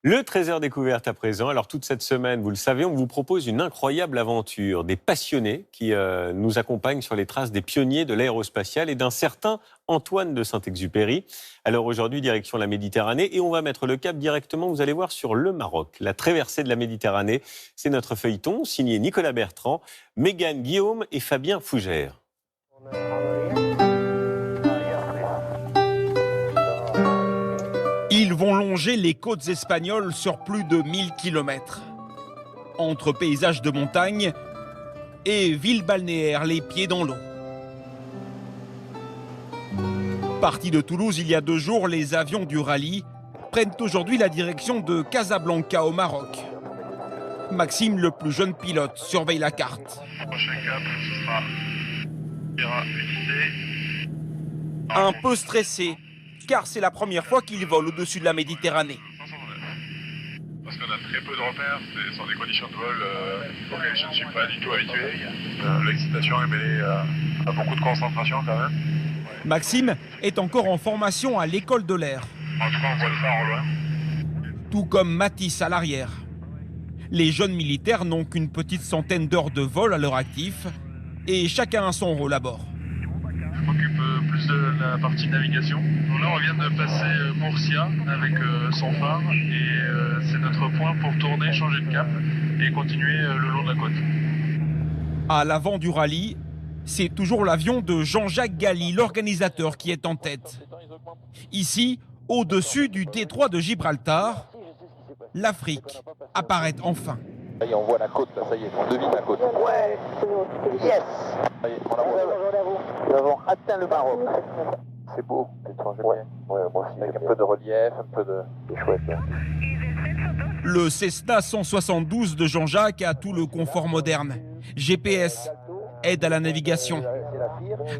Le trésor découverte à présent. Alors toute cette semaine, vous le savez, on vous propose une incroyable aventure. Des passionnés qui nous accompagnent sur les traces des pionniers de l'aérospatiale et d'un certain Antoine de Saint-Exupéry. Alors aujourd'hui, direction la Méditerranée et on va mettre le cap directement, vous allez voir, sur le Maroc. La traversée de la Méditerranée, c'est notre feuilleton signé Nicolas Bertrand, Mégane Guillaume et Fabien Fougère. Ils vont longer les côtes espagnoles sur plus de 1000 km. Entre paysages de montagne et villes balnéaires, les pieds dans l'eau. Partis de Toulouse il y a 2 jours, les avions du rallye prennent aujourd'hui la direction de Casablanca au Maroc. Maxime, le plus jeune pilote, surveille la carte. Prochain cap, ce sera Unité. Un peu stressé, car c'est la première fois qu'il vole au-dessus de la Méditerranée. Parce qu'on a très peu de repères, ce sont des conditions de vol auxquelles je ne suis pas du tout habitué. L'excitation est mêlée à beaucoup de concentration quand même. Maxime est encore en formation à l'école de l'air. En tout cas, on voit le phare au loin. Tout comme Matisse à l'arrière. Les jeunes militaires n'ont qu'une petite centaine d'heures de vol à leur actif et chacun a son rôle à bord. Je m'occupe plus de la partie navigation. Donc là, on vient de passer Murcia avec son phare et c'est notre point pour tourner, changer de cap et continuer le long de la côte. À l'avant du rallye, c'est toujours l'avion de Jean-Jacques Galli, l'organisateur, qui est en tête. Ici, au-dessus du détroit de Gibraltar, l'Afrique apparaît enfin. Ça y est, on voit la côte, là, ça y est, on devine la côte. Ouais, yes. Ça y est, on la voit. Nous avons atteint le Maroc. C'est beau, l'étranger. Ouais, moi aussi. Avec un peu de relief, un peu de... C'est chouette, là. Le Cessna 172 de Jean-Jacques a tout le confort moderne. GPS, aide à la navigation.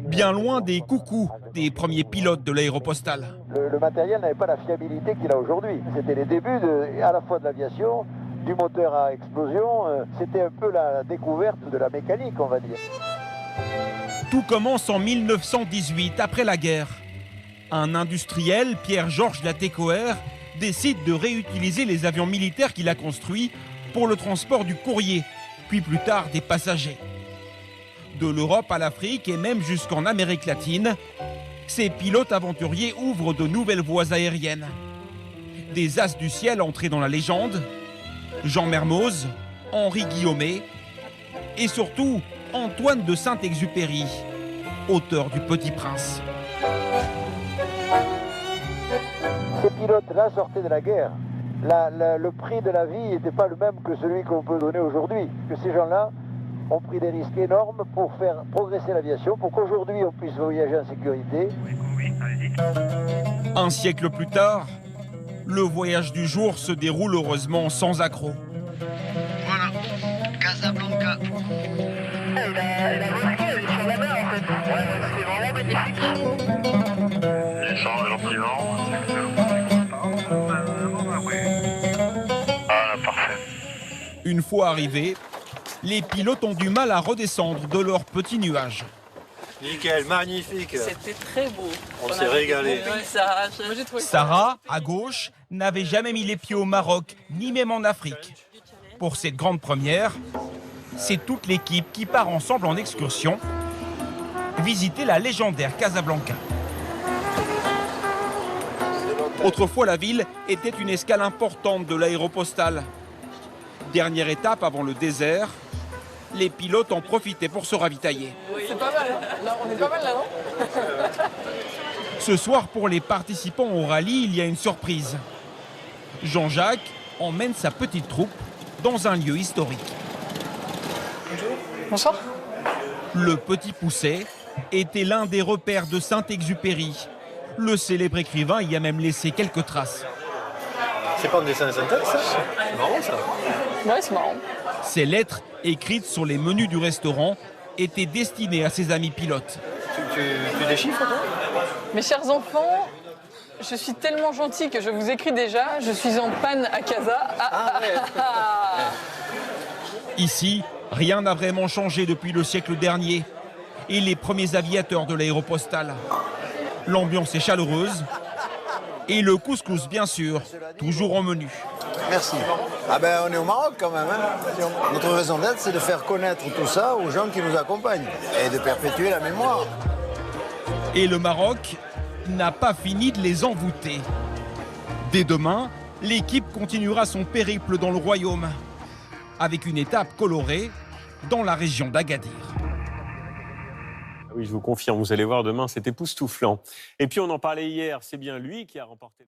Bien loin des coucous des premiers pilotes de l'aéropostale. Le matériel n'avait pas la fiabilité qu'il a aujourd'hui. C'était les débuts à la fois de l'aviation, du moteur à explosion. C'était un peu la découverte de la mécanique, on va dire. Tout commence en 1918, après la guerre. Un industriel, Pierre-Georges Latécoère, décide de réutiliser les avions militaires qu'il a construits pour le transport du courrier, puis plus tard des passagers. De l'Europe à l'Afrique et même jusqu'en Amérique latine, ces pilotes aventuriers ouvrent de nouvelles voies aériennes. Des as du ciel entrés dans la légende, Jean Mermoz, Henri Guillaumet et surtout Antoine de Saint-Exupéry, auteur du Petit Prince. Ces pilotes-là sortaient de la guerre. Le prix de la vie n'était pas le même que celui qu'on peut donner aujourd'hui. Que ces gens-là ont pris des risques énormes pour faire progresser l'aviation, pour qu'aujourd'hui on puisse voyager en sécurité. Oui, allez-y. Un siècle plus tard, le voyage du jour se déroule heureusement sans accroc. Voilà, Casablanca. Il change gentiment. Voilà, parfait. Une fois arrivés, les pilotes ont du mal à redescendre de leur petit nuage. Nickel, magnifique. C'était très beau. On s'est régalé. Sarah, à gauche, n'avait jamais mis les pieds au Maroc, ni même en Afrique. Pour cette grande première, c'est toute l'équipe qui part ensemble en excursion visiter la légendaire Casablanca. Autrefois, la ville était une escale importante de l'aéropostale. Dernière étape avant le désert, les pilotes en profitaient pour se ravitailler. C'est pas mal. Là, on est pas mal là, non? Ce soir, pour les participants au rallye, il y a une surprise. Jean-Jacques emmène sa petite troupe dans un lieu historique. Bonsoir. Le Petit Pousset était l'un des repères de Saint-Exupéry. Le célèbre écrivain y a même laissé quelques traces. C'est pas un dessin de synthèse, ça? C'est marrant, ça. Ouais, c'est marrant. Ces lettres, écrites sur les menus du restaurant, étaient destinées à ses amis pilotes. Tu déchiffres, toi? Mes chers enfants, je suis tellement gentil que je vous écris déjà. Je suis en panne à Casa. Ici, rien n'a vraiment changé depuis le siècle dernier et les premiers aviateurs de l'aéropostale. L'ambiance est chaleureuse et le couscous, bien sûr, toujours en menu. Merci. Ah ben on est au Maroc quand même. Hein. Notre raison d'être, c'est de faire connaître tout ça aux gens qui nous accompagnent et de perpétuer la mémoire. Et le Maroc n'a pas fini de les envoûter. Dès demain, l'équipe continuera son périple dans le royaume, avec une étape colorée dans la région d'Agadir. Oui, je vous confirme, vous allez voir demain, c'est époustouflant. Et puis on en parlait hier, c'est bien lui qui a remporté...